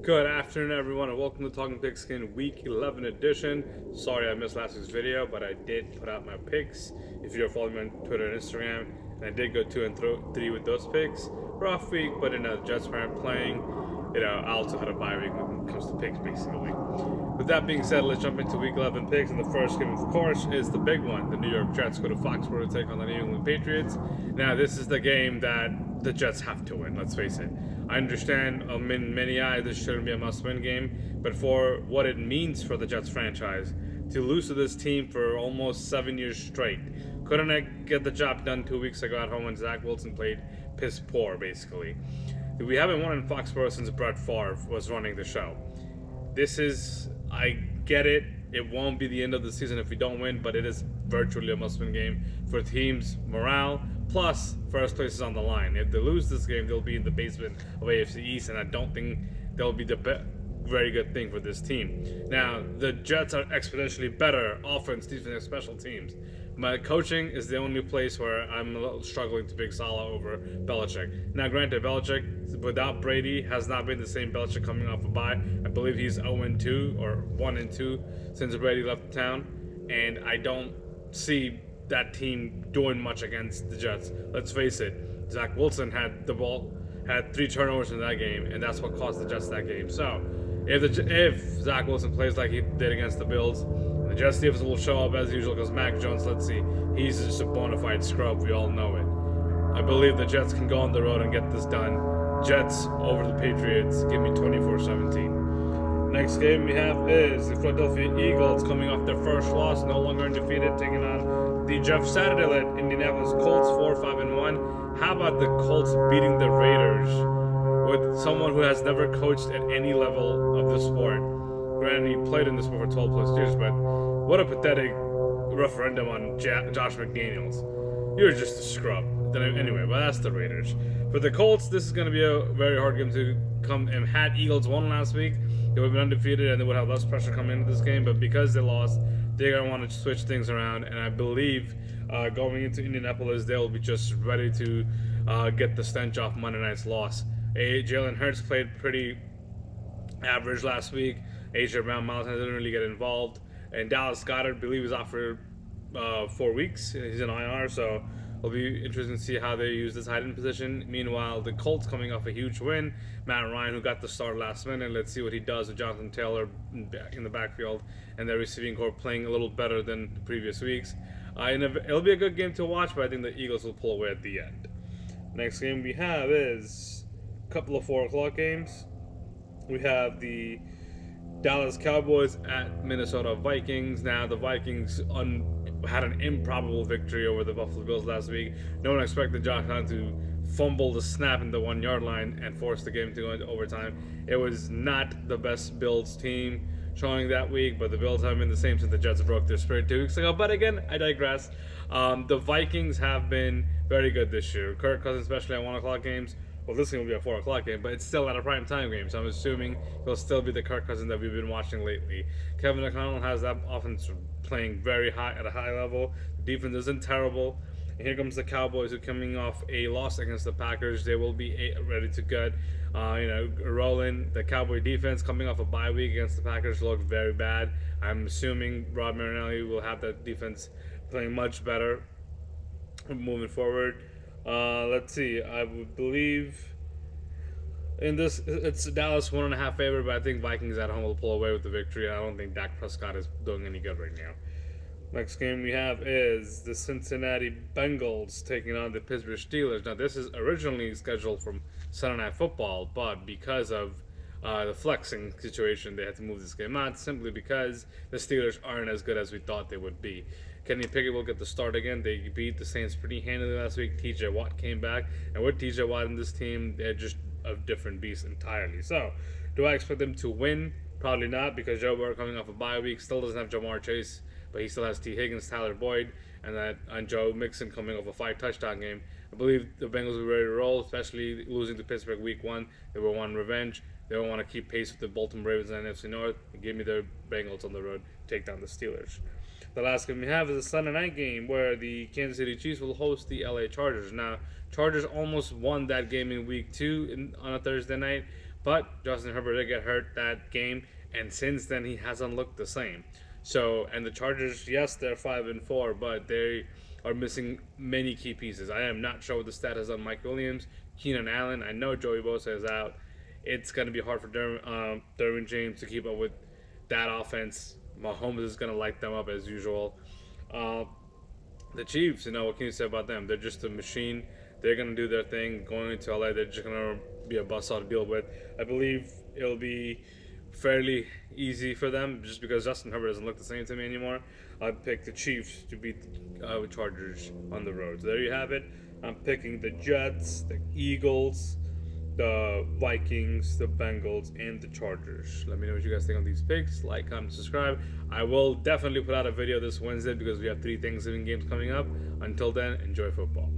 Good afternoon, everyone, and welcome to Talking Pigskin Week 11 edition. Sorry I missed last week's video, but I did put out my picks. If you're following me on Twitter and Instagram, and I did go 2 and 3 with those picks. Rough week, but the Jets weren't playing. I also had a bye week when it comes to picks, basically. With that being said, let's jump into Week 11 picks. And the first game, of course, is the big one. The New York Jets go to Foxborough to take on the New England Patriots. Now, this is the game that the Jets have to win, let's face it. I understand in many eyes this shouldn't be a must-win game, but for what it means for the Jets franchise, to lose to this team for almost 7 years straight. Couldn't I get the job done 2 weeks ago at home when Zach Wilson played piss poor, basically. We haven't won in Foxborough since Brett Favre was running the show. I get it, it won't be the end of the season if we don't win, but it is virtually a must-win game for teams' morale. Plus, first place is on the line. If they lose this game, they'll be in the basement of AFC East, and I don't think they'll be the very good thing for this team. Now, the Jets are exponentially better offense, defense, and special teams. My coaching is the only place where I'm a little struggling to pick Salah over Belichick. Now, granted, Belichick, without Brady, has not been the same Belichick coming off a bye. I believe he's 0-2 or 1-2 since Brady left town, and I don't see that team doing much against the Jets. Let's face it, Zach Wilson had 3 turnovers in that game, and that's what cost the Jets that game. So, if Zach Wilson plays like he did against the Bills, the Jets defense will show up as usual because Mac Jones, let's see, he's just a bona fide scrub. We all know it. I believe the Jets can go on the road and get this done. Jets over the Patriots. Give me 24-17. Next game we have is the Philadelphia Eagles coming off their first loss, no longer undefeated, taking on the Jeff Saturday-led Indianapolis Colts 4-5-1. How about the Colts beating the Raiders with someone who has never coached at any level of the sport? Granted, he played in this sport for 12 plus years, but what a pathetic referendum on Josh McDaniels. You're just a scrub. Anyway, but that's the Raiders. For the Colts, this is going to be a very hard game to come. And had Eagles won last week, they would have been undefeated and they would have less pressure coming into this game. But because they lost, they're going to want to switch things around. And I believe going into Indianapolis, they'll be just ready to get the stench off Monday night's loss. Jalen Hurts played pretty average last week. AJ Brown, Miles didn't really get involved. And Dallas Goedert, I believe, is out for 4 weeks. He's in IR, so it'll be interesting to see how they use this tight end position. Meanwhile, the Colts coming off a huge win. Matt Ryan, who got the start last minute. Let's see what he does with Jonathan Taylor in the backfield and their receiving corps playing a little better than the previous weeks. It'll be a good game to watch, but I think the Eagles will pull away at the end. Next game we have is a couple of 4 o'clock games. We have the Dallas Cowboys at Minnesota Vikings. Now, the Vikings had an improbable victory over the Buffalo Bills last week. No one expected Josh Allen to fumble the snap in the 1-yard line and force the game to go into overtime. It was not the best Bills team showing that week, but the Bills haven't been the same since the Jets broke their spirit 2 weeks ago. But again, I digress. The Vikings have been very good this year. Kirk Cousins, especially at 1 o'clock games. Well, this game will be a 4 o'clock game, but it's still at a prime time game, so I'm assuming he'll still be the Kirk Cousins that we've been watching lately. Kevin O'Connell has that offense playing very high at a high level. The defense isn't terrible. And here comes the Cowboys, who are coming off a loss against the Packers. They will be ready to get, rolling. The Cowboy defense coming off a bye week against the Packers looked very bad. I'm assuming Rod Marinelli will have that defense playing much better moving forward. Let's see. I would believe in this, it's Dallas 1.5 favorite, but I think Vikings at home will pull away with the victory. I don't think Dak Prescott is doing any good right now. Next game we have is the Cincinnati Bengals taking on the Pittsburgh Steelers. Now, this is originally scheduled from Sunday Night Football, but because of the flexing situation, they had to move this game out simply because the Steelers aren't as good as we thought they would be. Kenny Pickett will get the start again. They beat the Saints pretty handily last week. TJ Watt came back, and with TJ Watt in this team, they're just a different beast entirely. So, do I expect them to win? Probably not, because Joe Burrow coming off a bye week still doesn't have Jamar Chase, but he still has T. Higgins, Tyler Boyd, and Joe Mixon coming off a 5-touchdown game. I believe the Bengals will be ready to roll, especially losing to Pittsburgh week 1. They will want revenge. They will want to keep pace with the Baltimore Ravens and NFC North. And give me the Bengals on the road, take down the Steelers. The last game we have is a Sunday night game where the Kansas City Chiefs will host the LA Chargers. Now, Chargers almost won that game in week 2 on a Thursday night, But Justin Herbert did get hurt that game, and since then he hasn't looked the same. So, and the Chargers, yes, they're 5-4, but they are missing many key pieces. I am not sure what the status on Mike Williams, Keenan Allen. I know Joey Bosa is out. It's going to be hard for Derwin James to keep up with that offense. Mahomes is going to light them up as usual. Uh, the Chiefs, what can you say about them? They're just a machine. They're going to do their thing. Going into LA, they're just going to be a buzzsaw to deal with. I believe it'll be fairly easy for them just because Justin Herbert doesn't look the same to me anymore. I'd pick the Chiefs to beat the Chargers on the road. So there you have it. I'm picking the Jets, the Eagles, the Vikings, the Bengals, and the Chargers. Let me know what you guys think on these picks. Like, comment, subscribe. I will definitely put out a video this Wednesday because we have 3 Thanksgiving games coming up. Until then, enjoy football.